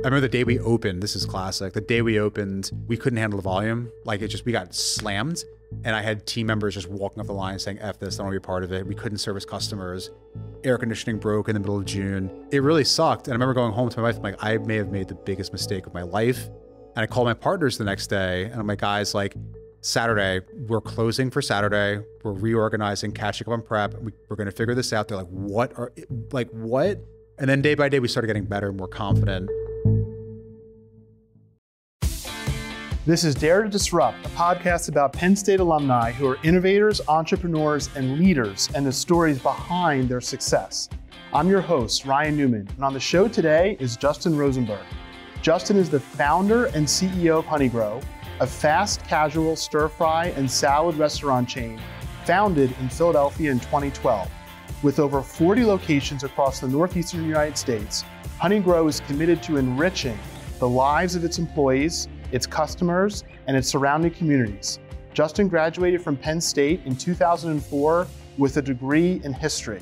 remember the day we opened, this is classic, the day we opened, we couldn't handle the volume. Like we got slammed. And I had team members just walking off the line saying, F this, I don't want to be a part of it. We couldn't service customers. Air conditioning broke in the middle of June. It really sucked. And I remember going home to my wife, I'm like, I may have made the biggest mistake of my life. And I called my partners the next day and I'm like, guys, like Saturday, we're closing for Saturday. We're reorganizing, catching up on prep. We're going to figure this out. They're like, what? And then day by day, we started getting better and more confident. This is Dare to Disrupt, a podcast about Penn State alumni who are innovators, entrepreneurs, and leaders, and the stories behind their success. I'm your host, Ryan Newman, and on the show today is Justin Rosenberg. Justin is the founder and CEO of honeygrow, a fast casual stir-fry and salad restaurant chain founded in Philadelphia in 2012. With over 40 locations across the northeastern United States, honeygrow is committed to enriching the lives of its employees, its customers, and its surrounding communities. Justin graduated from Penn State in 2004 with a degree in history.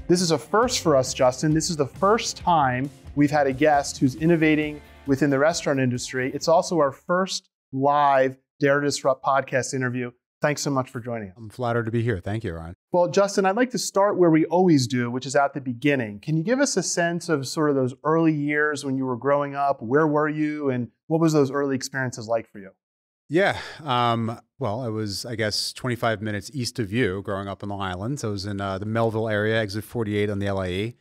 This is a first for us, Justin. This is the first time we've had a guest who's innovating within the restaurant industry. It's also our first live Dare to Disrupt podcast interview. Thanks so much for joining us. I'm flattered to be here. Thank you, Ryan. Well, Justin, I'd like to start where we always do, which is at the beginning. Can you give us a sense of sort of those early years when you were growing up? Where were you and what was those early experiences like for you? Yeah. Well, I was, I guess, 25 minutes east of you growing up on Long Island. So I was in the Melville area, exit 48 on the LIE.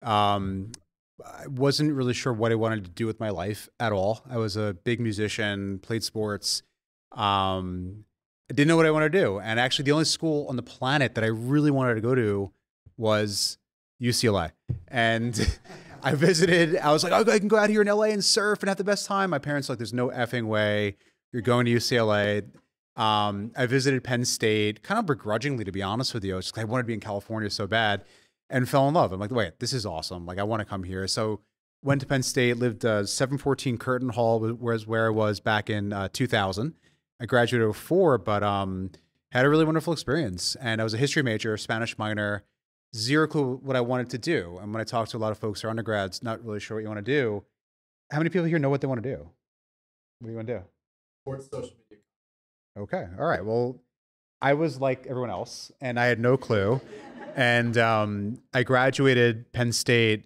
I wasn't really sure what I wanted to do with my life at all. I was a big musician, played sports. I didn't know what I wanted to do. And actually the only school on the planet that I really wanted to go to was UCLA. And I was like, oh, I can go out here in LA and surf and have the best time. My parents were like, there's no effing way you're going to UCLA. I visited Penn State kind of begrudgingly, to be honest with you. I wanted to be in California so bad and fell in love. I'm like, wait, this is awesome. Like I want to come here. So went to Penn State, lived 714 Curtin Hall, was where I was back in 2000. I graduated in 2004, but had a really wonderful experience. And I was a history major, Spanish minor, zero clue what I wanted to do. And when I talk to a lot of folks who are undergrads, not really sure what you want to do. How many people here know what they want to do? What do you want to do? Sports social media. Okay. All right. Well, I was like everyone else and I had no clue. And I graduated Penn State.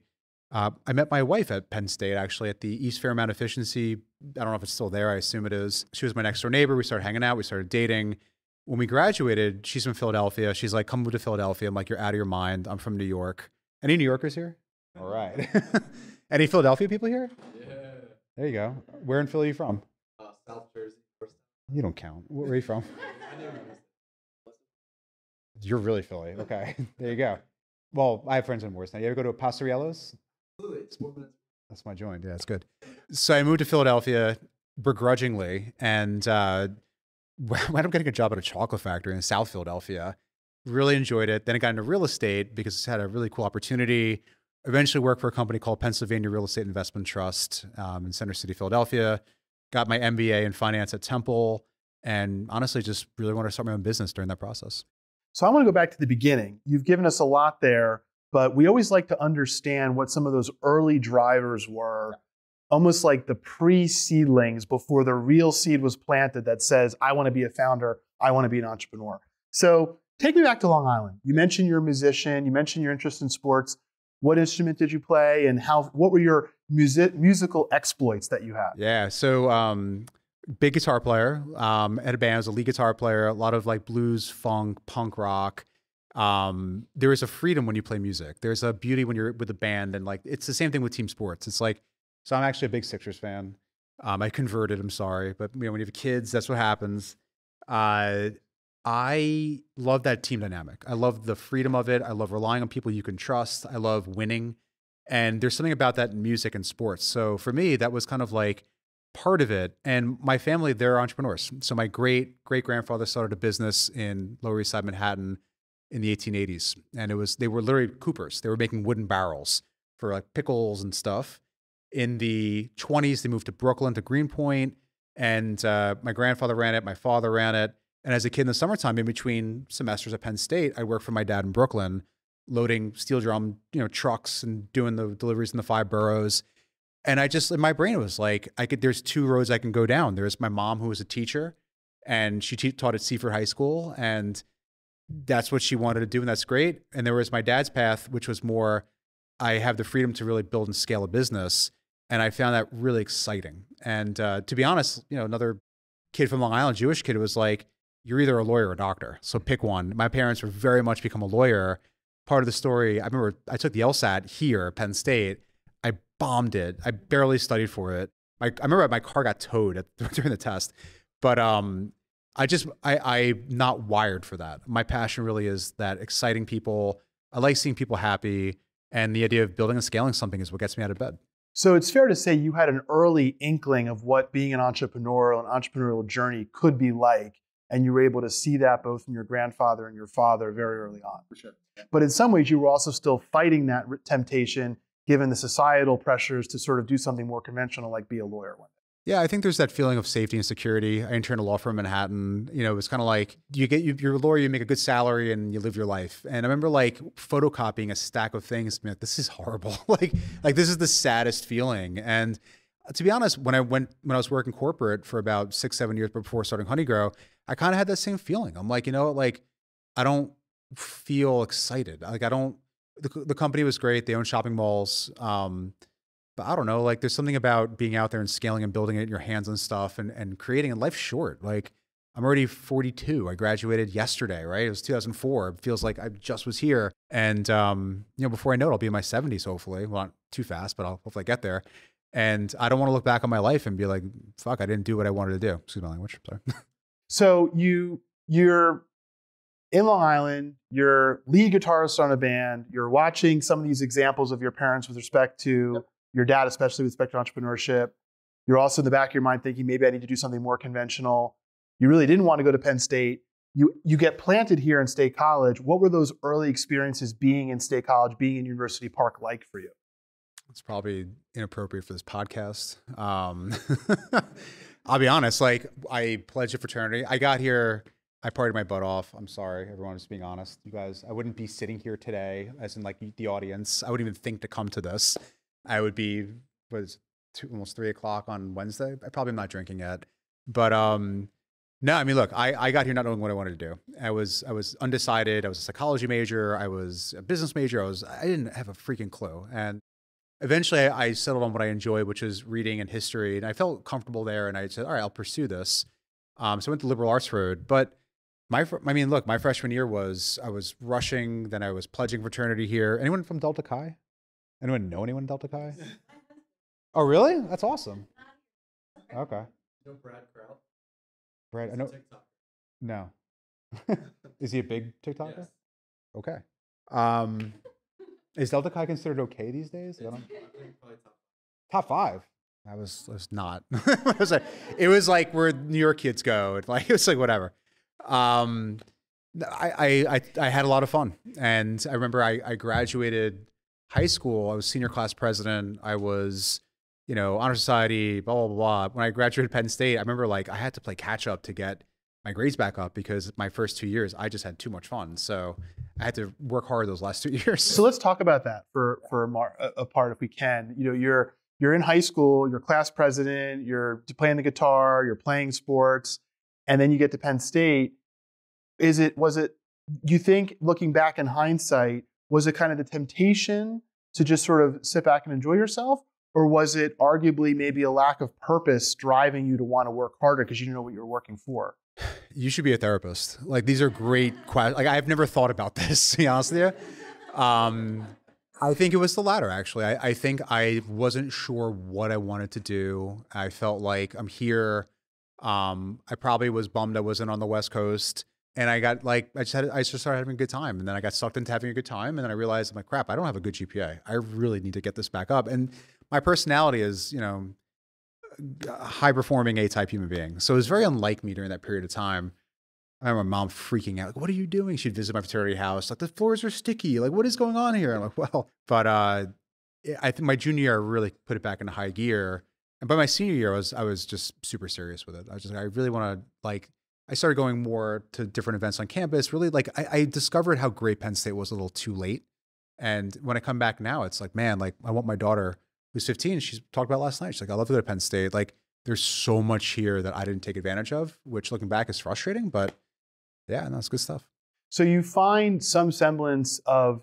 I met my wife at Penn State, actually, at the East Fairmount Efficiency. I don't know if it's still there. I assume it is. She was my next door neighbor. We started hanging out. We started dating. When we graduated, she's from Philadelphia. She's like, come move to Philadelphia. I'm like, you're out of your mind. I'm from New York. Any New Yorkers here? All right. Any Philadelphia people here? Yeah. There you go. Where in Philly are you from? South Jersey. You don't count. Where are you from? You're really Philly. Okay. There you go. Well, I have friends in Morristown. You ever go to a Pastoriello's? Absolutely. It's 4 minutes. That's my joint. Yeah, it's good. So I moved to Philadelphia begrudgingly and wound up getting a job at a chocolate factory in South Philadelphia. Really enjoyed it. Then I got into real estate because I had a really cool opportunity. Eventually worked for a company called Pennsylvania Real Estate Investment Trust in Center City, Philadelphia. Got my MBA in finance at Temple. And honestly, just really wanted to start my own business during that process. So I want to go back to the beginning. You've given us a lot there, but we always like to understand what some of those early drivers were, almost like the pre-seedlings before the real seed was planted that says, I want to be a founder, I want to be an entrepreneur. So take me back to Long Island. You mentioned you're a musician, you mentioned your interest in sports. What instrument did you play and what were your musical exploits that you had? Yeah, so big guitar player, at a band, I was a lead guitar player, a lot of like blues, funk, punk rock. There is a freedom when you play music. There's a beauty when you're with a band and like, it's the same thing with team sports. It's like, so I'm actually a big Sixers fan. I converted, I'm sorry, but you know, when you have kids, that's what happens. I love that team dynamic. I love the freedom of it. I love relying on people you can trust. I love winning. And there's something about that in music and sports. So for me, that was kind of like part of it. And my family, they're entrepreneurs. So my great-great-grandfather started a business in Lower East Side Manhattan in the 1880s. And they were literally coopers. They were making wooden barrels for like pickles and stuff. In the 20s, they moved to Brooklyn, to Greenpoint. And my grandfather ran it. My father ran it. And as a kid in the summertime, in between semesters at Penn State, I worked for my dad in Brooklyn, loading steel drum, trucks and doing the deliveries in the 5 boroughs. And I just, in my brain, it was like, there's two roads I can go down. There's my mom, who was a teacher, and she taught at Seaford High School, and that's what she wanted to do, and that's great. And there was my dad's path, which was more, I have the freedom to really build and scale a business. And I found that really exciting. And to be honest, another kid from Long Island, Jewish kid, was like, you're either a lawyer or a doctor. So pick one. My parents were very much become a lawyer. Part of the story, I remember I took the LSAT here at Penn State. I bombed it. I barely studied for it. I remember my car got towed during the test. But I'm not wired for that. My passion really is that exciting people. I like seeing people happy. And the idea of building and scaling something is what gets me out of bed. So it's fair to say you had an early inkling of what being an entrepreneurial journey could be like. And you were able to see that both from your grandfather and your father very early on. For sure. But in some ways, you were also still fighting that temptation, given the societal pressures to sort of do something more conventional, like be a lawyer one day. Yeah, I think there's that feeling of safety and security. I interned at a law firm in Manhattan. It's kind of like you're a lawyer, you make a good salary, and you live your life. And I remember like photocopying a stack of things. Like, this is horrible. like this is the saddest feeling. And to be honest, when I was working corporate for about 6-7 years before starting honeygrow, I kind of had that same feeling. I'm like, I don't feel excited. Like the company was great. They own shopping malls. But I don't know, like there's something about being out there and scaling and building it in your hands and stuff and creating, and life's short. Like I'm already 42. I graduated yesterday, right? It was 2004. It feels like I just was here. And, before I know it, I'll be in my 70s, hopefully. Well, not too fast, but I'll hopefully get there. And I don't want to look back on my life and be like, fuck, I didn't do what I wanted to do. Excuse my language, sorry. So you're in Long Island, you're lead guitarist on a band, you're watching some of these examples of your parents with respect to your dad, especially with respect to entrepreneurship. You're also in the back of your mind thinking, maybe I need to do something more conventional. You really didn't want to go to Penn State. You get planted here in State College. What were those early experiences being in State College, being in University Park like for you? It's probably inappropriate for this podcast. I'll be honest, like I pledged a fraternity. I got here, I partied my butt off. I'm sorry, everyone, just being honest. You guys, I wouldn't be sitting here today as in like the audience. I wouldn't even think to come to this. I would be, almost 3 o'clock on Wednesday. I probably am not drinking yet. But no, I mean, look, I got here not knowing what I wanted to do. I was undecided. I was a psychology major. I was a business major. I didn't have a freaking clue. And eventually I settled on what I enjoy, which is reading and history. And I felt comfortable there. And I said, all right, I'll pursue this. So I went the liberal arts road. But my freshman year I was rushing. Then I was pledging fraternity here. Anyone from Delta Chi? Anyone know anyone in Delta Chi? Oh, really? That's awesome. Okay. You know Brad Kraut? Brad, I know. TikTok. No. Is he a big TikToker? Yes. Okay. Is Delta Chi considered okay these days? I think probably Top 5. I was not. it was like where New York kids go. It was like whatever. I had a lot of fun, and I remember I graduated high school. I was senior class president. I was, honor society, blah, blah, blah. When I graduated Penn State, I remember like I had to play catch up to get my grades back up because my first 2 years, I just had too much fun. So I had to work hard those last 2 years. So let's talk about that for a part if we can. You're in high school, you're class president, you're playing the guitar, you're playing sports, and then you get to Penn State. You think, looking back in hindsight, was it kind of the temptation to just sort of sit back and enjoy yourself? Or was it arguably maybe a lack of purpose driving you to want to work harder because you didn't know what you were working for? You should be a therapist. Like, these are great questions. Like, I've never thought about this, to be honest with you. I think it was the latter, actually. I think I wasn't sure what I wanted to do. I felt like I'm here. I probably was bummed I wasn't on the West Coast. And I got like, I just started having a good time. And then I got sucked into having a good time. And then I realized, I'm like, crap, I don't have a good GPA. I really need to get this back up. And my personality is, a high performing A-type human being. So it was very unlike me during that period of time. I remember my mom freaking out. Like, what are you doing? She'd visit my fraternity house. Like, the floors are sticky. Like, what is going on here? I'm like, well, but I think my junior year, I really put it back into high gear. And by my senior year, I was just super serious with it. I really want to I started going more to different events on campus. Really, I discovered how great Penn State was a little too late. And when I come back now, it's like, man, like I want my daughter, who's 15, she's talked about last night. She's like, I love to go to Penn State. Like, there's so much here that I didn't take advantage of, which looking back is frustrating, but yeah, that's good stuff. So you find some semblance of,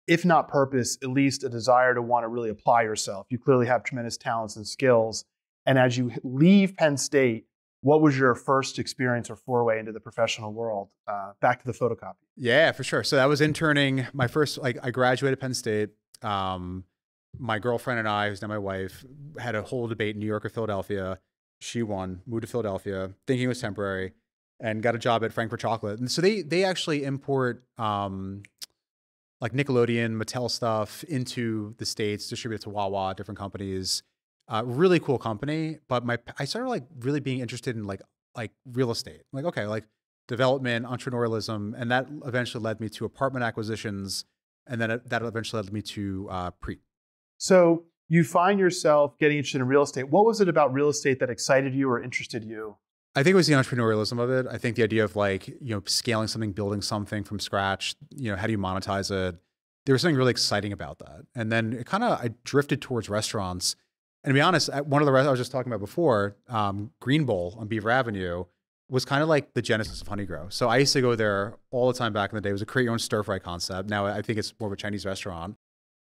if not purpose, at least a desire to want to really apply yourself. You clearly have tremendous talents and skills. And as you leave Penn State, what was your first experience or foray into the professional world? Back to the photocopy. Yeah, for sure. So that was interning. My first, like, I graduated Penn State. My girlfriend and I, who's now my wife, had a whole debate in New York or Philadelphia. She won, moved to Philadelphia, thinking it was temporary, and got a job at Frankfurt Chocolate. And so they actually import like Nickelodeon, Mattel stuff into the States, distribute it to Wawa, different companies. Really cool company. But I started like really being interested in like real estate. Like, okay, like development, entrepreneurialism, and that eventually led me to apartment acquisitions, and then that eventually led me to Pre. So you find yourself getting interested in real estate. What was it about real estate that excited you or interested you? I think it was the entrepreneurialism of it. I think the idea of like, scaling something, building something from scratch, how do you monetize it? There was something really exciting about that. And then I drifted towards restaurants. And to be honest, at one of the restaurants I was just talking about before, Green Bowl on Beaver Avenue, was kind of like the genesis of honeygrow. So I used to go there all the time back in the day. It was a create your own stir fry concept. Now I think it's more of a Chinese restaurant.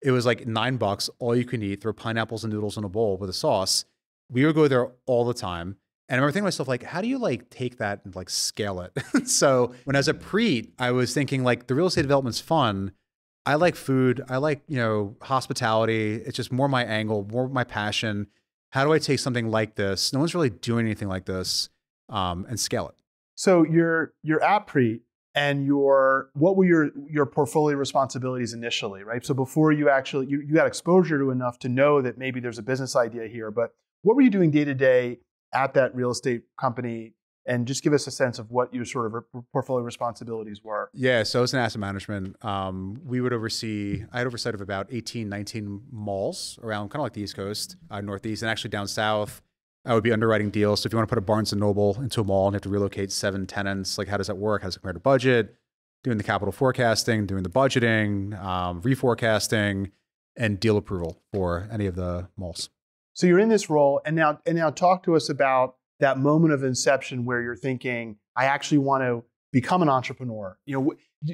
It was like $9, all you can eat, throw pineapples and noodles in a bowl with a sauce. We would go there all the time. And I remember thinking to myself, like, how do you like take that and like scale it? So when I was at Preet, I was thinking like the real estate development's fun. I like food. I like, hospitality. It's just more my angle, more my passion. How do I take something like this? No one's really doing anything like this, and scale it. So you're at Preet, and what were your portfolio responsibilities initially, right? So before you actually, you got exposure to enough to know that maybe there's a business idea here, but what were you doing day to day at that real estate company? And just give us a sense of what your sort of portfolio responsibilities were. Yeah, so it's an asset management. I had oversight of about 18, 19 malls around kind of like the East Coast, Northeast, and actually down South. I would be underwriting deals. So if you want to put a Barnes & Noble into a mall and you have to relocate 7 tenants, like how does that work? How does it compare to budget? Doing the capital forecasting, doing the budgeting, reforecasting, and deal approval for any of the malls. So you're in this role, and now talk to us about that moment of inception where you're thinking, I actually want to become an entrepreneur.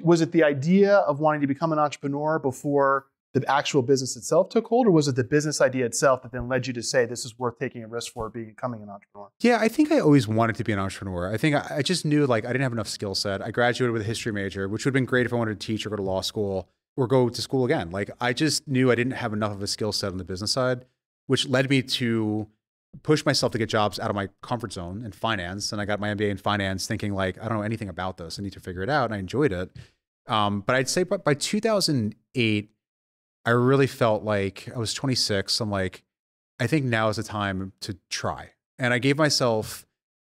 Was it the idea of wanting to become an entrepreneur before the actual business itself took hold, or was it the business idea itself that then led you to say, this is worth taking a risk for becoming an entrepreneur? Yeah, I think I always wanted to be an entrepreneur. I think I just knew like I didn't have enough skill set. I graduated with a history major, which would have been great if I wanted to teach or go to law school or go to school again. Like I just knew I didn't have enough of a skill set on the business side, which led me to push myself to get jobs out of my comfort zone in finance. And I got my MBA in finance thinking like, I don't know anything about this. I need to figure it out. And I enjoyed it. But I'd say by 2008, I really felt like I was 26. I'm like, I think now is the time to try. And I gave myself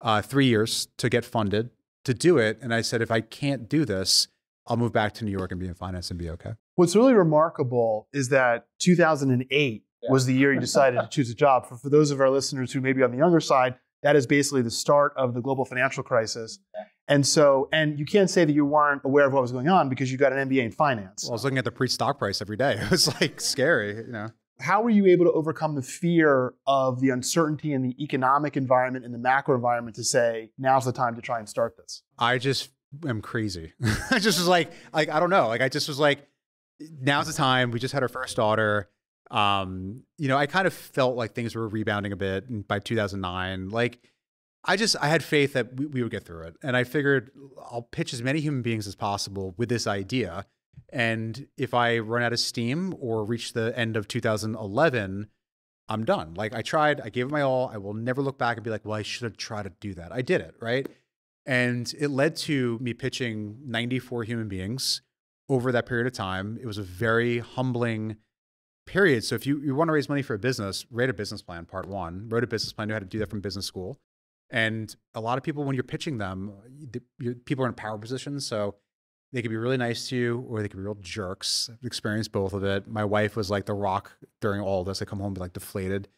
3 years to get funded to do it. And I said, if I can't do this, I'll move back to New York and be in finance and be okay. What's really remarkable is that 2008 was the year you decided to choose a job. For those of our listeners who may be on the younger side, that is basically the start of the global financial crisis. And you can't say that you weren't aware of what was going on because you got an MBA in finance. Well, I was looking at the pre-stock price every day. It was like scary, How were you able to overcome the fear of the uncertainty in the economic environment and the macro environment to say, now's the time to try and start this? I just am crazy. I just was like, I don't know. Like, I just was like, now's the time. We just had our first daughter. I kind of felt like things were rebounding a bit by 2009. Like, I had faith that we would get through it. And I figured I'll pitch as many human beings as possible with this idea. And if I run out of steam or reach the end of 2011, I'm done. Like I tried, I gave it my all. I will never look back and be like, well, I should have tried to do that. I did it, right? And it led to me pitching 94 human beings over that period of time. It was a very humbling period. So if you want to raise money for a business, write a business plan, part one. Wrote a business plan, knew how to do that from business school. And a lot of people, when you're pitching them, people are in power positions. So they could be really nice to you or they could be real jerks. I've experienced both of it. My wife was like the rock during all of this. I come home and be like deflated.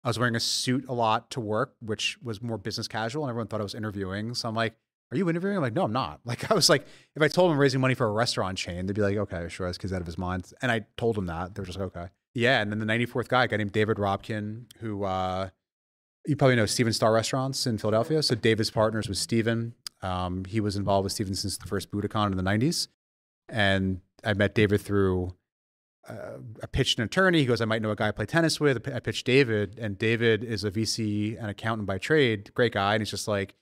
I was wearing a suit a lot to work, which was more business casual, and everyone thought I was interviewing. So I'm like, are you interviewing? I'm like, no, I'm not. Like, I was like, if I told them I'm raising money for a restaurant chain, they'd be like, okay, sure, this kid's out of his mind. And I told them that. They're just like, okay. Yeah, and then the 94th guy, a guy named David Robkin, who you probably know Steven Star Restaurants in Philadelphia. So David's partners with Steven. He was involved with Steven since the first Budokan in the 90s. And I met David through I pitched an attorney. He goes, I might know a guy I play tennis with. I pitched David, and David is a VC and accountant by trade. Great guy. And he's just like,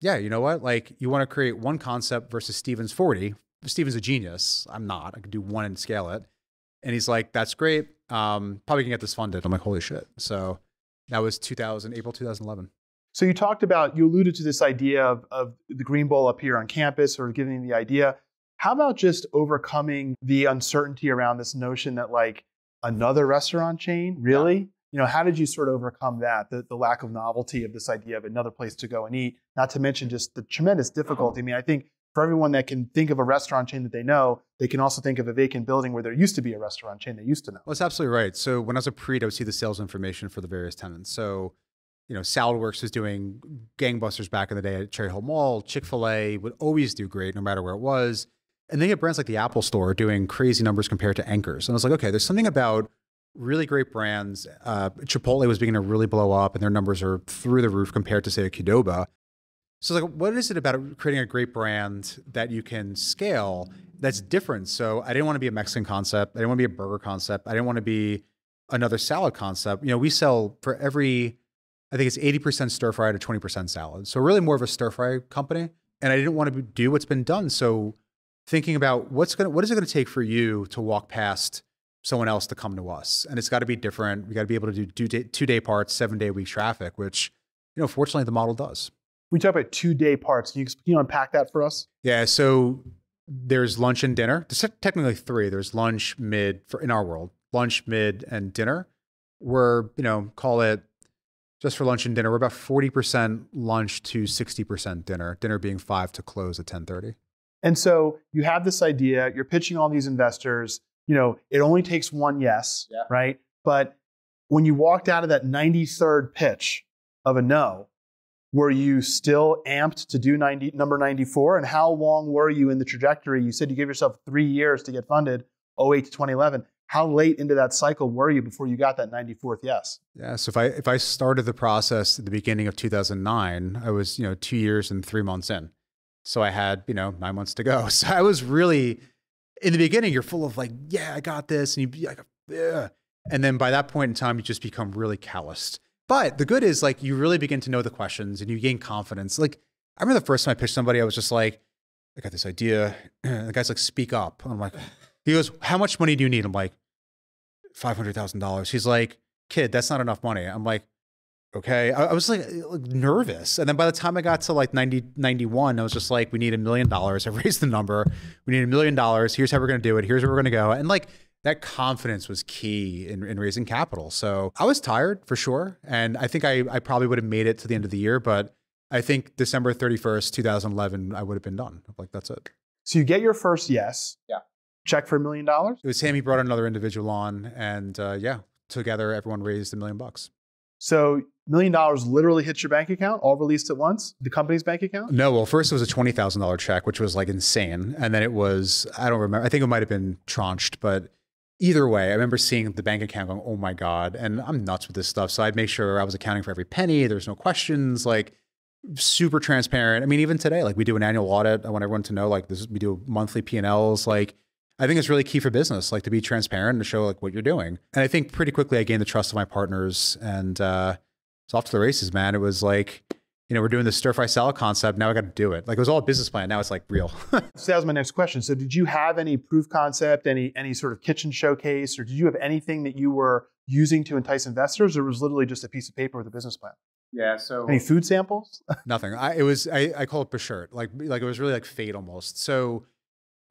yeah, you know what? Like, you want to create one concept versus Steven's 40. Steven's a genius. I'm not. I could do one and scale it. And he's like, that's great. Probably can get this funded. I'm like, holy shit. So that was April 2011. So you talked about, you alluded to this idea of the Green Bowl up here on campus, or giving the idea. How about just overcoming the uncertainty around this notion that like another restaurant chain, really? Yeah. You know, how did you sort of overcome that, the lack of novelty of this idea of another place to go and eat, not to mention just the tremendous difficulty. I mean, I think for everyone that can think of a restaurant chain that they know, they can also think of a vacant building where there used to be a restaurant chain they used to know. Well, that's absolutely right. So when I was a Preet, I would see the sales information for the various tenants. So, you know, Saladworks was doing gangbusters back in the day at Cherry Hill Mall. Chick-fil-A would always do great no matter where it was. And then you have brands like the Apple Store doing crazy numbers compared to anchors. And I was like, okay, there's something about really great brands. Chipotle was beginning to really blow up, and their numbers are through the roof compared to, say, a Qdoba. So like, what is it about creating a great brand that you can scale that's different? So I didn't want to be a Mexican concept. I didn't want to be a burger concept. I didn't want to be another salad concept. You know, we sell for every, I think it's 80% stir fry to 20% salad. So really more of a stir fry company. And I didn't want to do what's been done. So thinking about what is it going to take for you to walk past someone else to come to us? And it's got to be different. We got to be able to do 2-day parts, 7-day-a-week traffic, which, you know, fortunately the model does. We talk about 2-day parts. Can you unpack that for us? Yeah. So there's lunch and dinner. There's technically 3. There's lunch, mid, in our world, lunch, mid, and dinner. We're, you know, call it just for lunch and dinner, we're about 40% lunch to 60% dinner, dinner being 5 to close at 10:30. And so you have this idea, you're pitching all these investors, you know, it only takes one yes, yeah, right? But when you walked out of that 93rd pitch of a no, were you still amped to do number 94? And how long were you in the trajectory? You said you gave yourself 3 years to get funded, 08 to 2011. How late into that cycle were you before you got that 94th yes? Yeah, so if I started the process at the beginning of 2009, I was, you know, 2 years and 3 months in. So I had, you know, 9 months to go. So I was really, in the beginning, you're full of like, yeah, I got this. And you'd be like, yeah. And then by that point in time, you just become really calloused. But the good is like, you really begin to know the questions and you gain confidence. Like, I remember the first time I pitched somebody, I was just like, I got this idea. The guy's like, speak up. And I'm like, he goes, how much money do you need? I'm like, $500,000. He's like, kid, that's not enough money. I'm like, okay. I was like nervous. And then by the time I got to like 91, I was just like, we need $1 million. I raised the number. We need $1 million. Here's how we're going to do it. Here's where we're going to go. And like that confidence was key in raising capital. So I was tired for sure. And I think I probably would have made it to the end of the year, but I think December 31st, 2011, I would have been done. Like, that's it. So you get your first yes. Yeah. Check for $1 million? It was him. He brought another individual on, and yeah, together everyone raised $1 million. So $1 million literally hits your bank account, all released at once, the company's bank account? No, well, first it was a $20,000 check, which was like insane. And then it was, I don't remember, I think it might've been tranched, but either way, I remember seeing the bank account going, oh my God. And I'm nuts with this stuff. So I'd make sure I was accounting for every penny. There's no questions, like super transparent. I mean, even today, like we do an annual audit. I want everyone to know, like we do monthly P&Ls. Like, I think it's really key for business, like to be transparent and to show like what you're doing. And I think pretty quickly I gained the trust of my partners, and it's off to the races, man. It was like, you know, we're doing the stir fry salad concept. Now I got to do it. Like it was all a business plan. Now it's like real. So that was my next question. So did you have any proof concept, any sort of kitchen showcase, or did you have anything that you were using to entice investors, or was it literally just a piece of paper with a business plan? Yeah. So any food samples? Nothing. I call it beshert. Like it was really like fate almost. So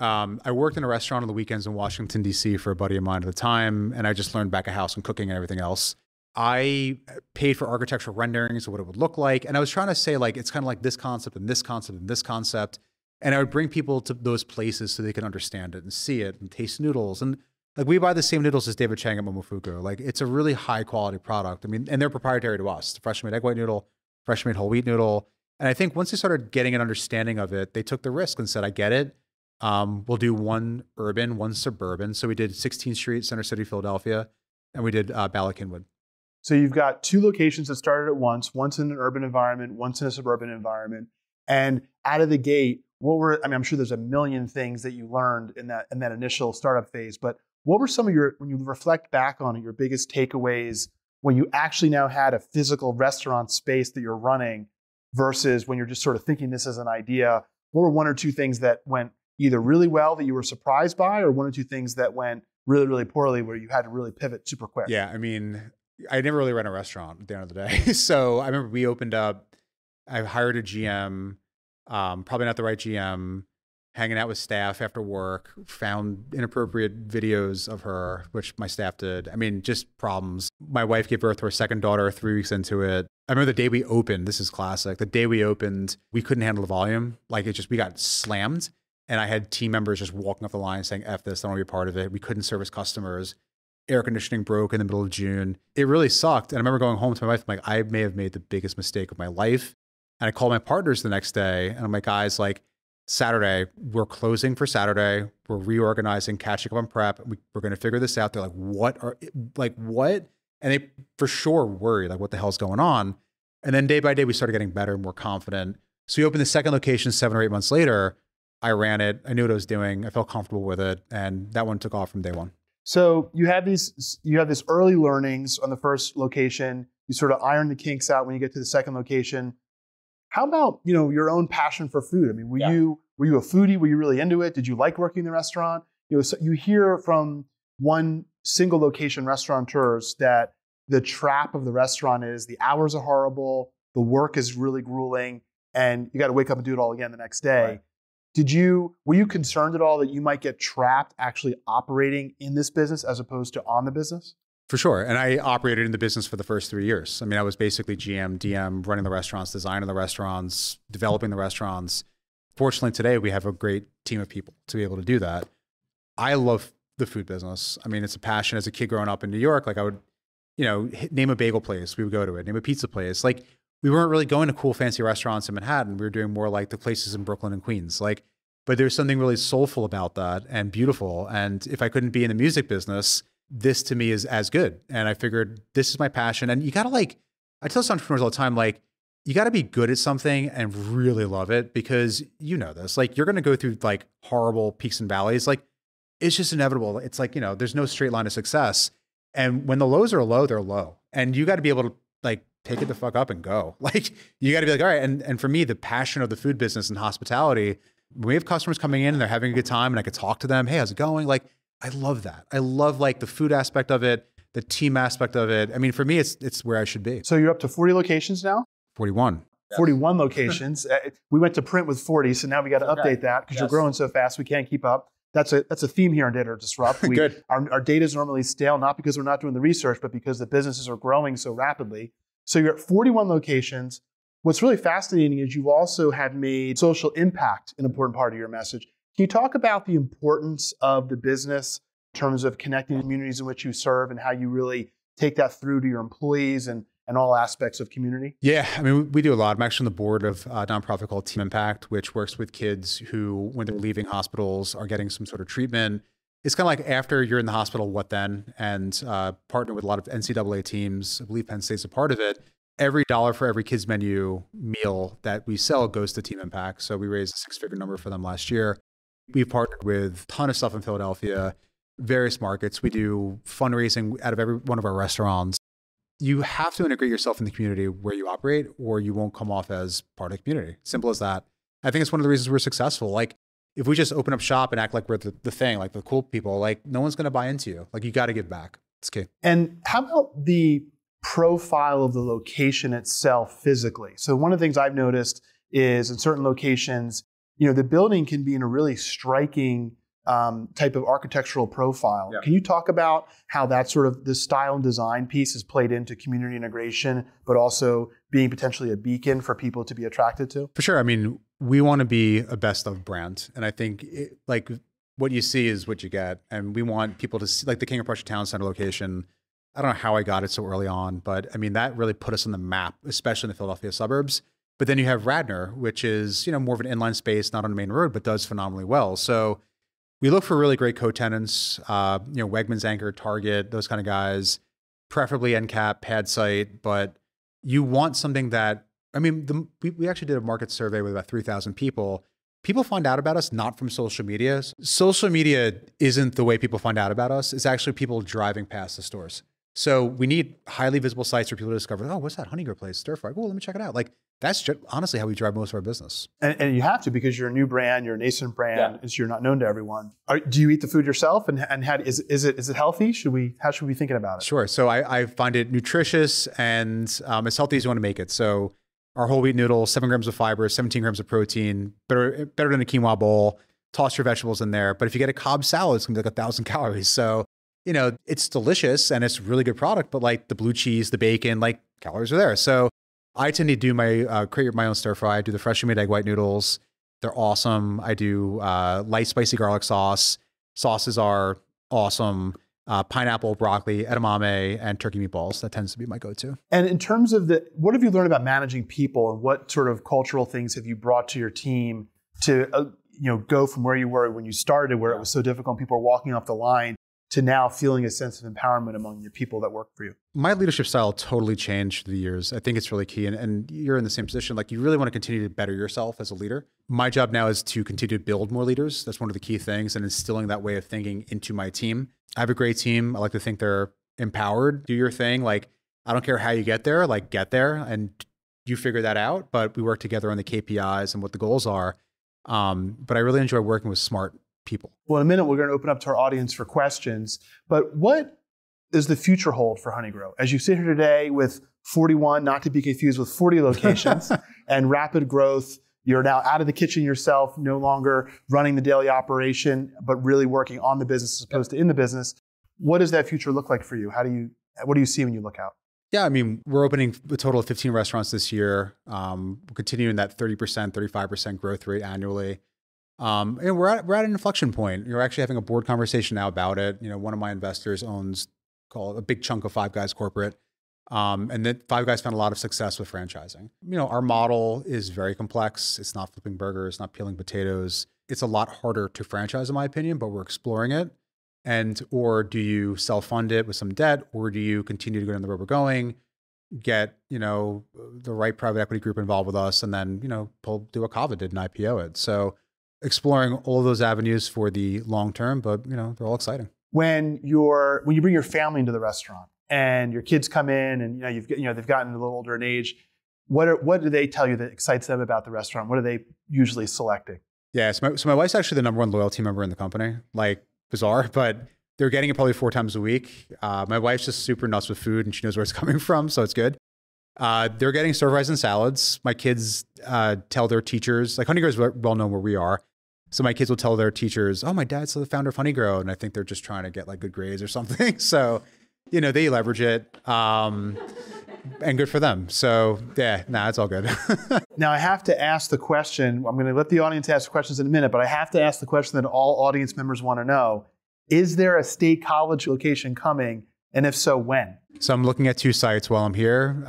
I worked in a restaurant on the weekends in Washington, D.C. for a buddy of mine at the time, and I just learned back of house and cooking and everything else. I paid for architectural renderings of what it would look like, and I was trying to say like, it's kind of like this concept and this concept and this concept, and I would bring people to those places so they can understand it and see it and taste noodles. And like we buy the same noodles as David Chang at Momofuku. Like it's a really high quality product. I mean, and they're proprietary to us. The fresh made egg white noodle, fresh made whole wheat noodle. And I think once they started getting an understanding of it, they took the risk and said, I get it. We'll do one urban, one suburban. So we did 16th Street, Center City, Philadelphia, And we did Bala Kinwood. So you've got two locations that started at once in an urban environment, once in a suburban environment. And out of the gate, I'm sure there's a million things that you learned in that initial startup phase, but what were some of when you reflect back on it, your biggest takeaways when you actually now had a physical restaurant space that you're running versus when you're just sort of thinking this as an idea? What were one or two things that went either really well that you were surprised by, or one or two things that went really, really poorly where you had to really pivot super quick? Yeah, I mean, I never really ran a restaurant at the end of the day. So I remember we opened up, I hired a GM, probably not the right GM, hanging out with staff after work, found inappropriate videos of her, which my staff did. I mean, just problems. My wife gave birth to her second daughter 3 weeks into it. I remember the day we opened, this is classic, the day we opened, we couldn't handle the volume. Like we got slammed. And I had team members just walking off the line saying, F this, I don't want to be a part of it. We couldn't service customers. Air conditioning broke in the middle of June. It really sucked. And I remember going home to my wife, I'm like, I may have made the biggest mistake of my life. And I called my partners the next day and I'm like, guys, like Saturday, we're closing for Saturday. We're reorganizing, catching up on prep. We're going to figure this out. They're like, what? And they for sure worried, like, what the hell's going on? And then day by day, we started getting better and more confident. So we opened the second location 7 or 8 months later. I ran it. I knew what I was doing. I felt comfortable with it. And that one took off from day one. So you have this early learnings on the first location. You sort of iron the kinks out when you get to the second location. How about, your own passion for food? I mean, were you a foodie? Were you really into it? Did you like working in the restaurant? So you hear from one single location restaurateurs that the trap of the restaurant is the hours are horrible, the work is really grueling, and you got to wake up and do it all again the next day. Right. Were you concerned at all that you might get trapped actually operating in this business as opposed to on the business? For sure. And I operated in the business for the first 3 years. I mean, I was basically GM, DM, running the restaurants, designing the restaurants, developing the restaurants. Fortunately, today we have a great team of people to be able to do that. I love the food business. I mean, it's a passion. As a kid growing up in New York, like I would, name a bagel place, we would go to it, name a pizza place. Like we weren't really going to cool, fancy restaurants in Manhattan. We were doing more like the places in Brooklyn and Queens. But there's something really soulful about that and beautiful. And if I couldn't be in the music business, this to me is as good. And I figured this is my passion. And you got to I tell entrepreneurs all the time, you got to be good at something and really love it because you know this, you're going to go through horrible peaks and valleys. It's just inevitable. It's there's no straight line of success. And when the lows are low, they're low. And you got to be able to take it the fuck up and go. You got to be all right. And for me, the passion of the food business and hospitality, when we have customers coming in and they're having a good time and I could talk to them, hey, how's it going? I love that. I love the food aspect of it, the team aspect of it. I mean, for me, it's where I should be. So you're up to 40 locations now? 41. 41 locations. We went to print with 40, so now we got to update that because you're growing so fast we can't keep up. That's a theme here on Data Disrupt. Good. Our data is normally stale, not because we're not doing the research, but because the businesses are growing so rapidly. So you're at 41 locations. What's really fascinating is you also have made social impact an important part of your message. Can you talk about the importance of the business in terms of connecting the communities in which you serve and how you really take that through to your employees and all aspects of community? Yeah, I mean, we do a lot. I'm actually on the board of a nonprofit called Team Impact, which works with kids who, when they're leaving hospitals, are getting some sort of treatment. It's kind of after you're in the hospital, what then? And partner with a lot of NCAA teams. I believe Penn State's a part of it. Every dollar for every kids menu meal that we sell goes to Team Impact. So we raised a 6-figure number for them last year. We've partnered with a ton of stuff in Philadelphia, various markets. We do fundraising out of every one of our restaurants. You have to integrate yourself in the community where you operate or you won't come off as part of the community. Simple as that. I think it's one of the reasons we're successful. If we just open up shop and act like we're the thing, the cool people, no one's going to buy into you. You got to give back. It's key. And how about the profile of the location itself physically? So one of the things I've noticed is in certain locations, the building can be in a really striking type of architectural profile. Yeah. Can you talk about how that sort of the style and design piece is played into community integration, but also being potentially a beacon for people to be attracted to? For sure. I mean, we want to be a best of brand. And I think what you see is what you get. And we want people to see, the King of Prussia Town Center location. I don't know how I got it so early on, but I mean, that really put us on the map, especially in the Philadelphia suburbs. But then you have Radnor, which is, more of an inline space, not on the main road, but does phenomenally well. So we look for really great co-tenants, Wegmans anchor, Target, those kind of guys, preferably end cap, pad site, but you want something that, we actually did a market survey with about 3,000 people. People find out about us not from social media. Social media isn't the way people find out about us. It's actually people driving past the stores. So we need highly visible sites for people to discover, oh, what's that honeygrow place? Stir fry. Oh, let me check it out. Like that's just honestly how we drive most of our business. And you have to, because you're a new brand, you're a nascent brand, and so you're not known to everyone. Do you eat the food yourself? And is it healthy? How should we be thinking about it? Sure. So I find it nutritious and as healthy as you want to make it. So our whole wheat noodle, 7 grams of fiber, 17 grams of protein, better than a quinoa bowl. Toss your vegetables in there. But if you get a Cobb salad, it's gonna be like 1,000 calories. So, it's delicious and it's a really good product, but like the blue cheese, the bacon, like calories are there. So I tend to do create my own stir fry. I do the freshly made egg white noodles. They're awesome. I do light spicy garlic sauce. Sauces are awesome. Pineapple, broccoli, edamame, and turkey meatballs. That tends to be my go-to. And in terms of what have you learned about managing people, and what sort of cultural things have you brought to your team to go from where you were when you started, where it was so difficult and people were walking off the line, to now feeling a sense of empowerment among your people that work for you? My leadership style totally changed through the years. I think it's really key. And you're in the same position. Like you really want to continue to better yourself as a leader. My job now is to continue to build more leaders. That's one of the key things, and instilling that way of thinking into my team. I have a great team. I like to think they're empowered. Do your thing. Like, I don't care how you get there, like get there and you figure that out. But we work together on the KPIs and what the goals are. But I really enjoy working with smart people. Well, in a minute, we're going to open up to our audience for questions. But what does the future hold for honeygrow? As you sit here today with 41, not to be confused with 40 locations, and rapid growth, you're now out of the kitchen yourself, no longer running the daily operation, but really working on the business as opposed to in the business. What does that future look like for you? What do you see when you look out? Yeah, we're opening a total of 15 restaurants this year. We're continuing that 30%, 35% growth rate annually. And we're at an inflection point. You're actually having a board conversation now about it. One of my investors owns a big chunk of Five Guys corporate. And then Five Guys found a lot of success with franchising. Our model is very complex. It's not flipping burgers, not peeling potatoes. It's a lot harder to franchise, in my opinion, but we're exploring it. Or do you self-fund it with some debt, or do you continue to go down the road we're going, get, the right private equity group involved with us, and then, do what Kava did and IPO it. So exploring all of those avenues for the long term, but they're all exciting. When you bring your family into the restaurant and your kids come in and they've gotten a little older in age, what do they tell you that excites them about the restaurant? What are they usually selecting? Yeah, so my wife's actually the number one loyalty member in the company. Like, bizarre, but they're getting it probably 4 times a week. My wife's just super nuts with food and she knows where it's coming from, so it's good. They're getting stir fries and salads. My kids tell their teachers, like Honeygrow is well known where we are. So my kids will tell their teachers, oh, my dad's the founder of Honeygrow. And I think they're just trying to get like good grades or something. So, they leverage it and good for them. So yeah, it's all good. Now I have to ask the question, I'm going to let the audience ask questions in a minute, but I have to ask the question that all audience members want to know. Is there a state college location coming? And if so, when? So I'm looking at 2 sites while I'm here.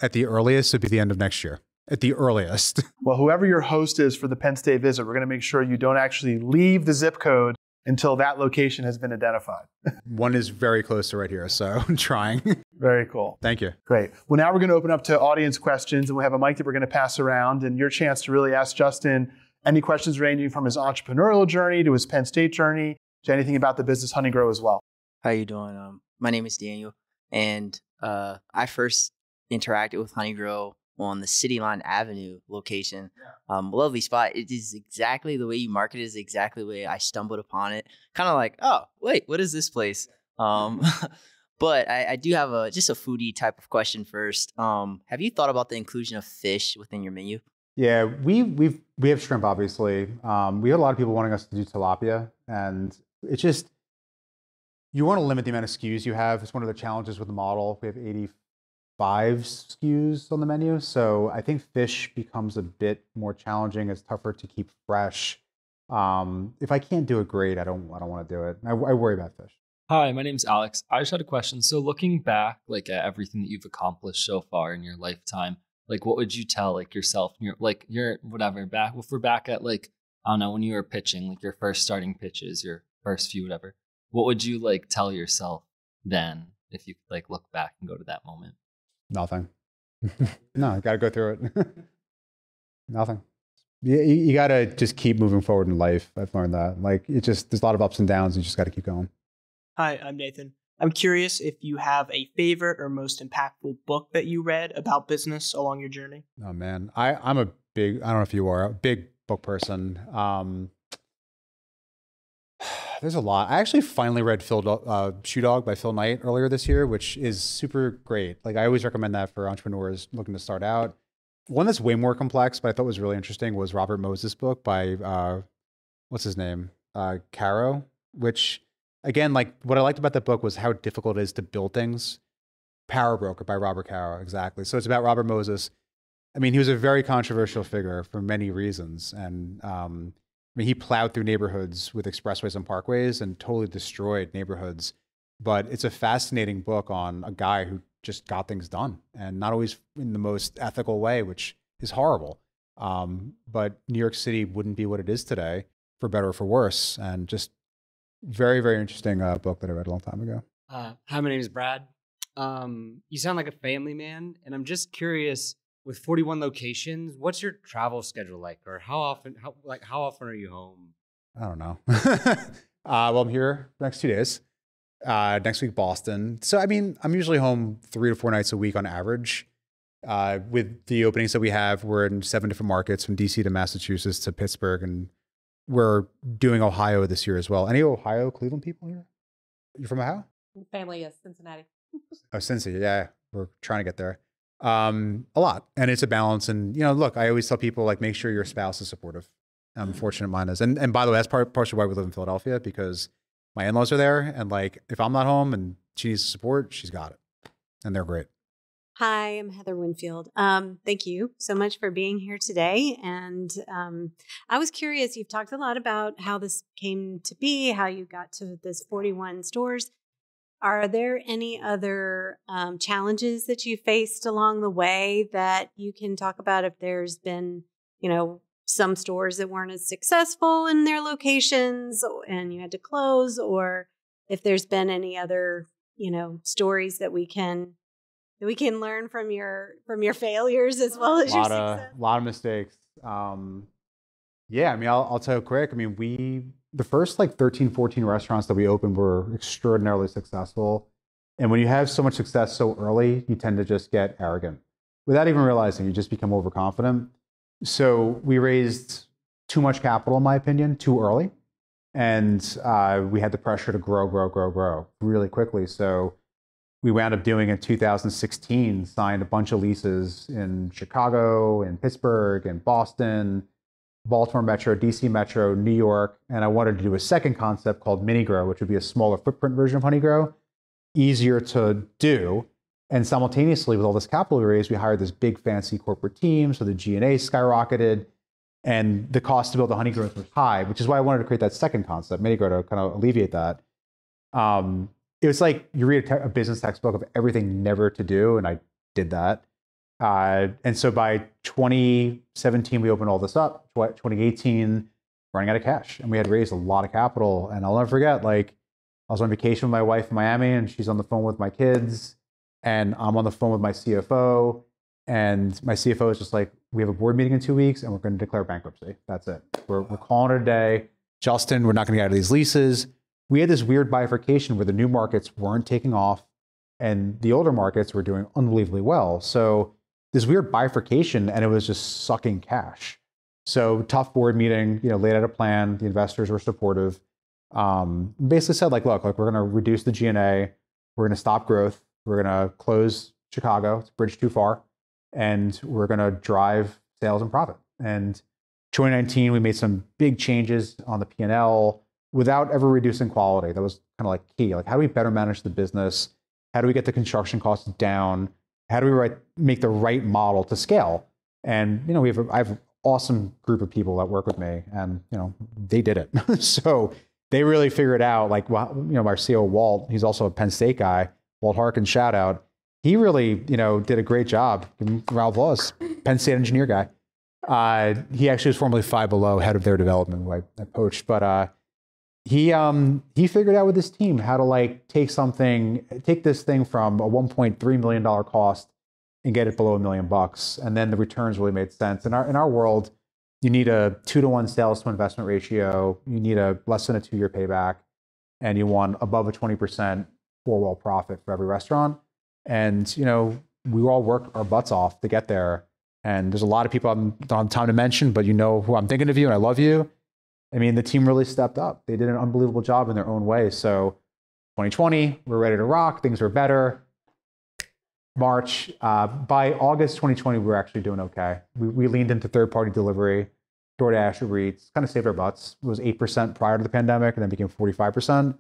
At the earliest, it'd be the end of next year. At the earliest. Well, whoever your host is for the Penn State visit, we're going to make sure you don't actually leave the zip code until that location has been identified. One is very close to right here, so I'm trying. Very cool. Thank you. Great. Well, now we're going to open up to audience questions, and we have a mic that we're going to pass around, and your chance to really ask Justin any questions ranging from his entrepreneurial journey to his Penn State journey to anything about the business Honeygrow as well. How you doing? My name is Daniel, and I first interacted with Honeygrow on the City Line Avenue location. Lovely spot. It is exactly the way you market it, is exactly the way I stumbled upon it. Kind of like, oh, wait, what is this place? But I do have just a foodie type of question first. Have you thought about the inclusion of fish within your menu? Yeah, we have shrimp, obviously. We had a lot of people wanting us to do tilapia, and it's just, you want to limit the amount of SKUs you have. It's one of the challenges with the model. We have 85 SKUs on the menu. So I think fish becomes a bit more challenging. It's tougher to keep fresh. If I can't do it great, I don't want to do it. I worry about fish. Hi, my name's Alex. I just had a question. So looking back, like at everything that you've accomplished so far in your lifetime, like what would you tell like yourself, if we're back at like I don't know, when you were pitching, like your first starting pitches, your first few, whatever, what would you like tell yourself then if you could like look back and go to that moment? Nothing. No, I got to go through it. Nothing. You got to just keep moving forward in life. I've learned that. Like, there's a lot of ups and downs. You just got to keep going. Hi, I'm Nathan. I'm curious if you have a favorite or most impactful book that you read about business along your journey. Oh man, I'm a big, I don't know if you are, a big book person. There's a lot. I actually finally read Shoe Dog by Phil Knight earlier this year, which is super great. Like, I always recommend that for entrepreneurs looking to start out. One that's way more complex, but I thought was really interesting, was Robert Moses' book by, what's his name? Caro, which, again, like, what I liked about that book was how difficult it is to build things. Power Broker by Robert Caro, exactly. So it's about Robert Moses. I mean, he was a very controversial figure for many reasons. And I mean, he plowed through neighborhoods with expressways and parkways and totally destroyed neighborhoods. But it's a fascinating book on a guy who just got things done, and not always in the most ethical way, which is horrible. But New York City wouldn't be what it is today, for better or for worse. And just very, very interesting book that I read a long time ago. Hi, my name is Brad. You sound like a family man, and I'm just curious, with 41 locations, what's your travel schedule like, or how often are you home? I don't know. Well, I'm here the next 2 days. Next week, Boston. So, I mean, I'm usually home 3 to 4 nights a week on average. With the openings that we have, we're in 7 different markets, from DC to Massachusetts to Pittsburgh, and we're doing Ohio this year as well. Any Ohio, Cleveland people here? You from Ohio? Family is Cincinnati. Oh, Cincy, yeah. We're trying to get there. A lot. And it's a balance. And, you know, look, I always tell people, like, make sure your spouse is supportive. I'm fortunate mine is. And by the way, that's partially why we live in Philadelphia, because my in-laws are there. And, like, if I'm not home and she needs support, she's got it. And they're great. Hi, I'm Heather Winfield. Thank you so much for being here today. And I was curious, you've talked a lot about how this came to be, how you got to this 41 stores. Are there any other challenges that you faced along the way that you can talk about? If there's been, you know, some stores that weren't as successful in their locations and you had to close, or if there's been any other, you know, stories that we can learn from your failures as well as your success. A lot of mistakes. Yeah, I mean, I'll tell you quick. I mean, the first like 13, 14 restaurants that we opened were extraordinarily successful. And when you have so much success so early, you tend to just get arrogant. Without even realizing, you just become overconfident. So we raised too much capital, in my opinion, too early. And we had the pressure to grow really quickly. So we wound up doing in 2016, signed a bunch of leases in Chicago, in Pittsburgh, in Boston, Baltimore Metro, DC Metro, New York. And I wanted to do a second concept called Mini Grow, which would be a smaller footprint version of honeygrow, easier to do. And simultaneously, with all this capital we raised, we hired this big fancy corporate team. So the G&A skyrocketed and the cost to build the honeygrow was high, which is why I wanted to create that second concept, Mini Grow, to kind of alleviate that. It was like you read a business textbook of everything never to do, and I did that. And so by 2017, we opened all this up. 2018, running out of cash, and we had raised a lot of capital. And I'll never forget, like, I was on vacation with my wife in Miami, and she's on the phone with my kids, and I'm on the phone with my CFO. And my CFO is just like, we have a board meeting in 2 weeks, and we're going to declare bankruptcy. That's it. We're calling it a day. Justin, we're not going to get out of these leases. We had this weird bifurcation where the new markets weren't taking off and the older markets were doing unbelievably well. So this weird bifurcation, and it was just sucking cash. So tough board meeting, you know, laid out a plan. The investors were supportive. Basically said, like, look, we're going to reduce the G&A. We're going to stop growth. We're going to close Chicago. It's a bridge too far. And we're going to drive sales and profit. And 2019, we made some big changes on the P&L without ever reducing quality. That was kind of like key. Like, how do we better manage the business? How do we get the construction costs down? How do we make the right model to scale? And, you know, I have an awesome group of people that work with me, and, you know, they did it. So they really figured out, like, well, you know, our CEO, Walt, he's also a Penn State guy, Walt Harkins, shout out. He really, you know, did a great job. Give him a round of applause. Penn State engineer guy. He actually was formerly Five Below, head of their development, who I poached. But he figured out with his team how to like take this thing from a $1.3 million cost and get it below $1 million. And then the returns really made sense. In our world, you need a 2-to-1 sales to investment ratio. You need a less than a 2-year payback, and you want above a 20% four-wall profit for every restaurant. And we all work our butts off to get there. And there's a lot of people I don't have time to mention, but you know who I'm thinking of you, and I love you. I mean, the team really stepped up. They did an unbelievable job in their own way. So 2020, we're ready to rock. Things are better. March, by August 2020, we were actually doing okay. We leaned into third-party delivery, DoorDash, Uber Eats, kind of saved our butts. It was 8% prior to the pandemic, and then became 45%,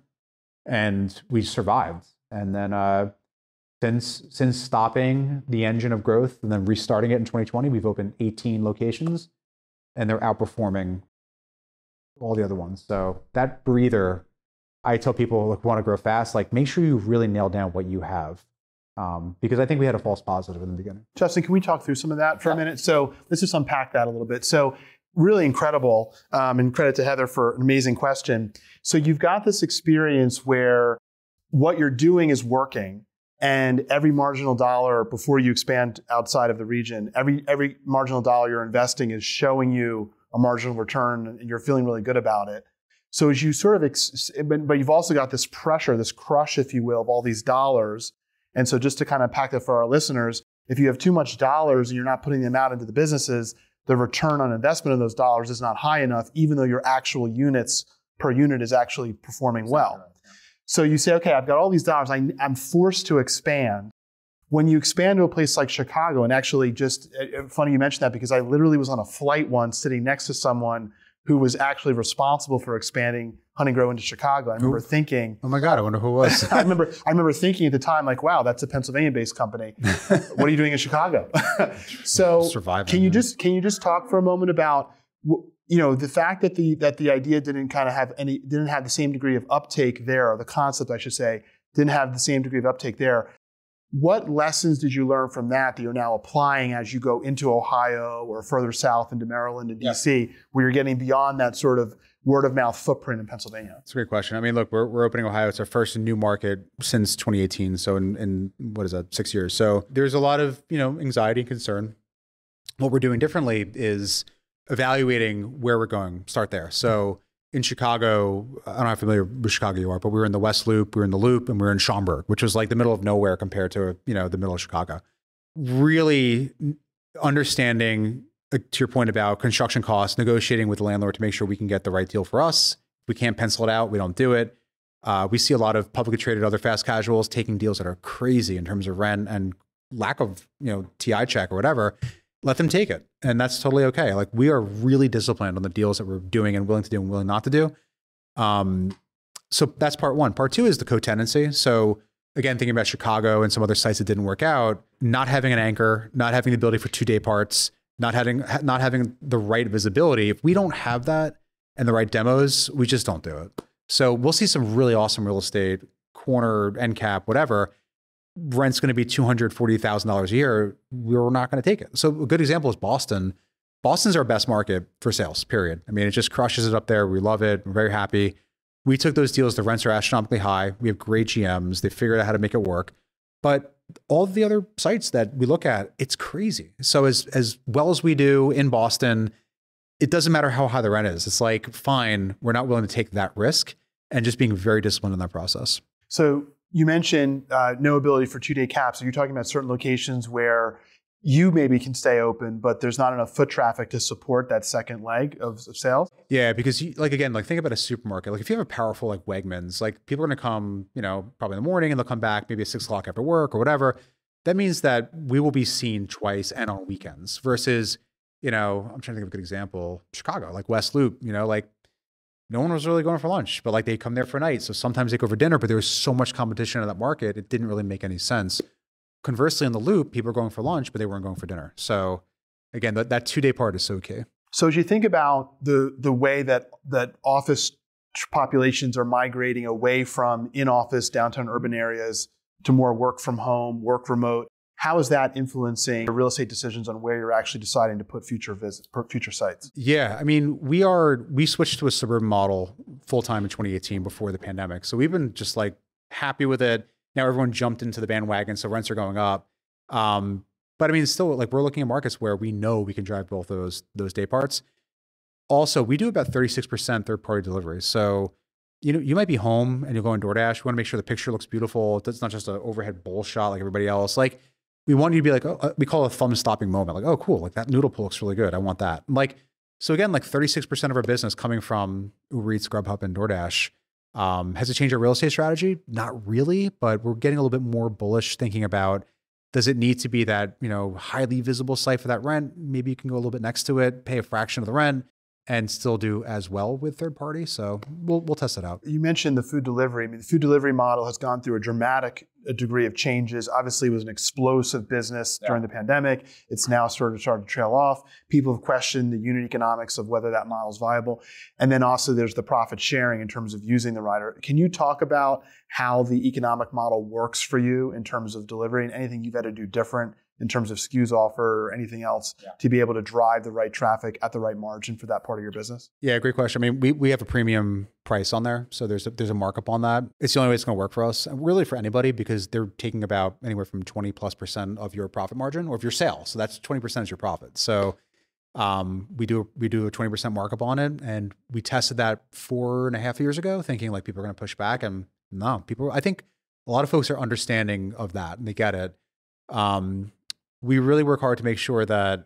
and we survived. And then since stopping the engine of growth and then restarting it in 2020, we've opened 18 locations, and they're outperforming all the other ones. So that breather, I tell people who want to grow fast, like make sure you really nail down what you have. Because I think we had a false positive in the beginning. Justin, can we talk through some of that for a minute? So let's just unpack that a little bit. So really incredible, and credit to Heather for an amazing question. So you've got this experience where what you're doing is working, and every marginal dollar before you expand outside of the region, every marginal dollar you're investing is showing you a marginal return, and you're feeling really good about it. So as you sort of, but you've also got this pressure, this crush, if you will, of all these dollars. And so just to kind of pack that for our listeners, if you have too much dollars and you're not putting them out into the businesses, the return on investment of those dollars is not high enough, even though your actual units per unit is actually performing well. So you say, okay, I've got all these dollars, I'm forced to expand. When you expand to a place like Chicago, and actually just funny you mentioned that, because I literally was on a flight once sitting next to someone who was actually responsible for expanding honeygrow into Chicago. I remember thinking, oh my God, I wonder who it was. I remember thinking at the time, like, wow, that's a Pennsylvania-based company. What are you doing in Chicago? So surviving. Can you just talk for a moment about, the fact that the idea didn't have the same degree of uptake there, or the concept, I should say, didn't have the same degree of uptake there. What lessons did you learn from that you're now applying as you go into Ohio or further south into Maryland and DC, where you're getting beyond that sort of word of mouth footprint in Pennsylvania? That's a great question. I mean, look, we're opening Ohio. It's our first new market since 2018. So in what is that, 6 years? So there's a lot of, anxiety and concern. What we're doing differently is evaluating where we're going. Start there. So in Chicago, I don't know how familiar with Chicago you are, but we were in the West Loop, we were in the Loop, and we were in Schaumburg, which was like the middle of nowhere compared to, the middle of Chicago. Really understanding, to your point about construction costs, negotiating with the landlord to make sure we can get the right deal for us. If we can't pencil it out, we don't do it. We see a lot of publicly traded other fast casuals taking deals that are crazy in terms of rent and lack of, TI check or whatever. Let them take it. And that's totally okay. Like, we are really disciplined on the deals that we're doing and willing to do and willing not to do. So that's part one. Part two is the co-tenancy. So again, thinking about Chicago and some other sites that didn't work out, not having an anchor, not having the ability for 2-day parts, not having the right visibility. If we don't have that and the right demos, we just don't do it. So we'll see some really awesome real estate, corner, end cap, whatever. Rent's going to be $240,000 a year. We're not going to take it. So a good example is Boston. Boston's our best market for sales, period. I mean, it just crushes it up there. We love it. We're very happy. We took those deals. The rents are astronomically high. We have great GMs. They figured out how to make it work. But all the other sites that we look at, it's crazy. So as well as we do in Boston, it doesn't matter how high the rent is. It's like, fine, we're not willing to take that risk, and just being very disciplined in that process. So you mentioned no ability for 2-day caps. So you're talking about certain locations where you maybe can stay open, but there's not enough foot traffic to support that second leg of sales? Yeah, because think about a supermarket. Like, if you have a powerful like Wegmans, like, people are going to come, probably in the morning, and they'll come back maybe at 6 o'clock after work or whatever. That means that we will be seen twice and on weekends versus, I'm trying to think of a good example, Chicago, like West Loop, like, no one was really going for lunch, but like, they come there for night. So sometimes they go for dinner, but there was so much competition in that market, it didn't really make any sense. Conversely, in the Loop, people are going for lunch, but they weren't going for dinner. So again, that 2-day part is so key. So as you think about the way that office populations are migrating away from in-office downtown urban areas to more work from home, work remote, How is that influencing your real estate decisions on where you're actually deciding to put future sites? Yeah, I mean, we switched to a suburban model full time in 2018 before the pandemic. So we've been just like happy with it. Now everyone jumped into the bandwagon, so rents are going up. But I mean, it's still like we're looking at markets where we know we can drive both those day parts. Also, we do about 36% third party deliveries. So you might be home and you'll go on DoorDash. You want to make sure the picture looks beautiful. It's not just an overhead bowl shot like everybody else. Like we want you to be like, oh, we call it a thumb stopping moment. Like, oh, cool. Like that noodle pool looks really good. I want that. Like, so again, like 36% of our business coming from Uber Eats, Grubhub, and DoorDash. Has it changed our real estate strategy? Not really, but we're getting a little bit more bullish thinking about, does it need to be that, highly visible site for that rent? Maybe you can go a little bit next to it, pay a fraction of the rent, and still do as well with third party. So we'll test it out. You mentioned the food delivery. I mean, the food delivery model has gone through a dramatic degree of changes. Obviously, it was an explosive business during the pandemic. It's now started to trail off. People have questioned the unit economics of whether that model is viable. And then also there's the profit sharing in terms of using the rider. Can you talk about how the economic model works for you in terms of delivery and anything you've had to do different in terms of SKUs offer or anything else to be able to drive the right traffic at the right margin for that part of your business? Yeah, great question. I mean, we have a premium price on there. So there's a markup on that. It's the only way it's going to work for us, and really for anybody, because they're taking about anywhere from 20+% of your profit margin or of your sales. So that's 20% is your profit. So we do a 20% markup on it. And we tested that 4.5 years ago, thinking like people are going to push back. And no, I think a lot of folks are understanding of that and they get it. We really work hard to make sure that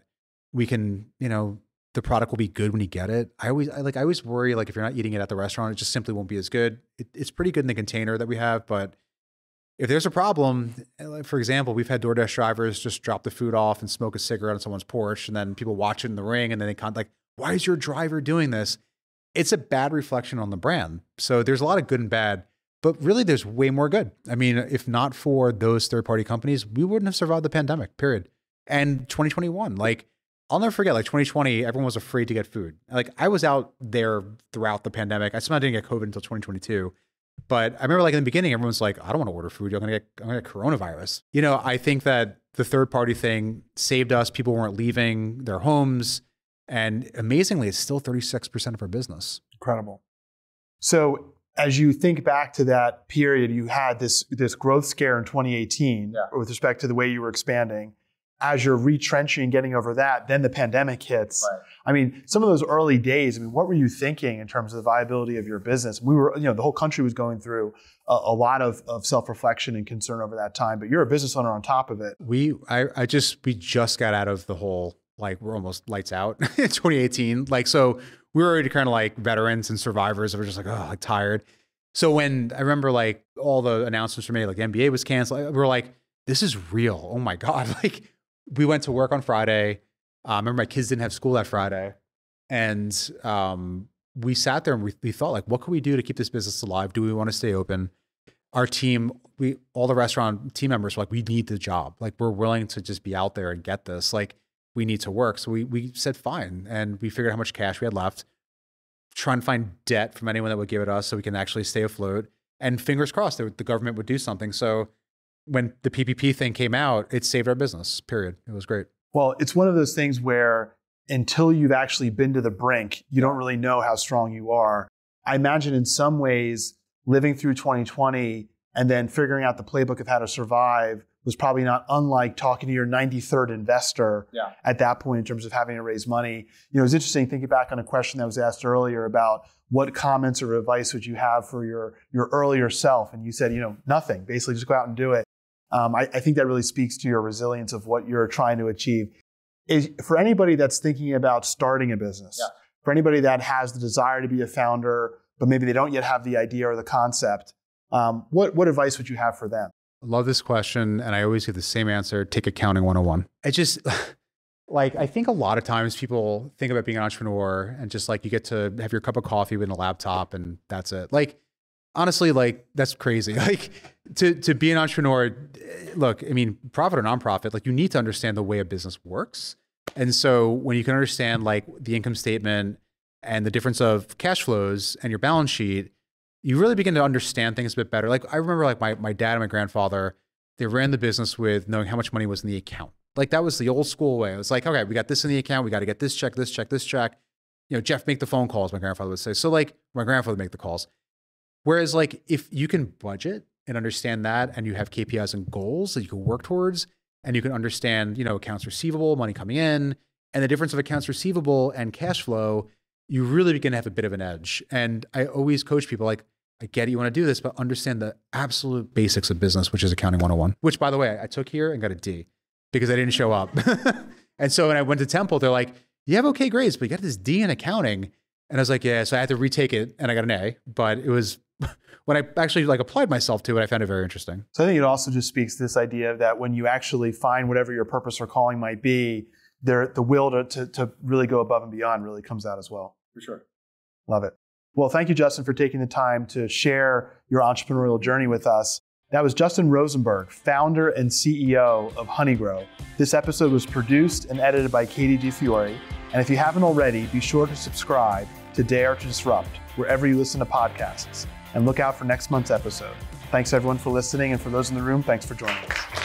we can, the product will be good when you get it. I always worry, like if you're not eating it at the restaurant, it just simply won't be as good. It's pretty good in the container that we have, but if there's a problem, like for example, we've had DoorDash drivers just drop the food off and smoke a cigarette on someone's porch, and then people watch it in the ring, and then they like, why is your driver doing this? It's a bad reflection on the brand. So there's a lot of good and bad. But really, there's way more good. I mean, if not for those third-party companies, we wouldn't have survived the pandemic, period. And 2021, like, I'll never forget, like 2020, everyone was afraid to get food. Like, I was out there throughout the pandemic. I somehow didn't get COVID until 2022. But I remember, like, in the beginning, everyone's like, I don't want to order food. I'm gonna get coronavirus. I think that the third-party thing saved us. People weren't leaving their homes. And amazingly, it's still 36% of our business. Incredible. So as you think back to that period, you had this growth scare in 2018 with respect to the way you were expanding. As you're retrenching and getting over that, then the pandemic hits. Right. I mean, some of those early days, what were you thinking in terms of the viability of your business? We were, the whole country was going through a lot of self-reflection and concern over that time, but you're a business owner on top of it. We just got out of the whole, like, we're almost lights out in 2018. Like, so we were already kind of like veterans and survivors. We're just like, oh, like tired. So when I remember like all the announcements were made, like NBA was canceled, we were like, this is real. Oh my God. Like, we went to work on Friday. I remember my kids didn't have school that Friday. And we sat there and we thought, like, what can we do to keep this business alive? Do we want to stay open? Our team, all the restaurant team members were like, we need the job. Like, we're willing to just be out there and get this. Like, we need to work. So we said, fine. And we figured how much cash we had left, try and find debt from anyone that would give it us so we can actually stay afloat. And fingers crossed that the government would do something. So when the PPP thing came out, it saved our business, period. It was great. Well, it's one of those things where until you've actually been to the brink, you don't really know how strong you are. I imagine in some ways, living through 2020 and then figuring out the playbook of how to survive was probably not unlike talking to your 93rd investor at that point in terms of having to raise money. It's interesting thinking back on a question that was asked earlier about what comments or advice would you have for your earlier self? And you said, nothing, basically just go out and do it. I think that really speaks to your resilience of what you're trying to achieve. For anybody that's thinking about starting a business, for anybody that has the desire to be a founder, but maybe they don't yet have the idea or the concept, what advice would you have for them? I love this question. And I always get the same answer, take accounting 101. I just, like, I think a lot of times people think about being an entrepreneur and just like, you get to have your cup of coffee with a laptop and that's it. Like, honestly, like, that's crazy. Like, to be an entrepreneur, look, I mean, profit or nonprofit, like, you need to understand the way a business works. And so when you can understand like the income statement and the difference of cash flows and your balance sheet, you really begin to understand things a bit better. Like, I remember like my dad and my grandfather, they ran the business with knowing how much money was in the account. Like that was the old school way. It was like, okay, we got this in the account. We got to get this check, this check, this check. You know, Jeff, make the phone calls, my grandfather would say. So like my grandfather would make the calls. Whereas like if you can budget and understand that, and you have KPIs and goals that you can work towards, and you can understand, you know, accounts receivable, money coming in, and the difference of accounts receivable and cash flow, you really begin to have a bit of an edge. And I always coach people like, I get it, you want to do this, but understand the absolute basics of business, which is accounting 101, which by the way, I took here and got a D because I didn't show up. And so when I went to Temple, they're like, you have okay grades, but you got this D in accounting. And I was like, yeah, so I had to retake it and I got an A, but it was, when I actually like applied myself to it, I found it very interesting. So I think it also just speaks to this idea that when you actually find whatever your purpose or calling might be, the will to really go above and beyond really comes out as well. For sure. Love it. Well, thank you, Justin, for taking the time to share your entrepreneurial journey with us. That was Justin Rosenberg, founder and CEO of honeygrow. This episode was produced and edited by Katie DiFiore. And if you haven't already, be sure to subscribe to Dare to Disrupt wherever you listen to podcasts. And look out for next month's episode. Thanks, everyone, for listening. And for those in the room, thanks for joining us.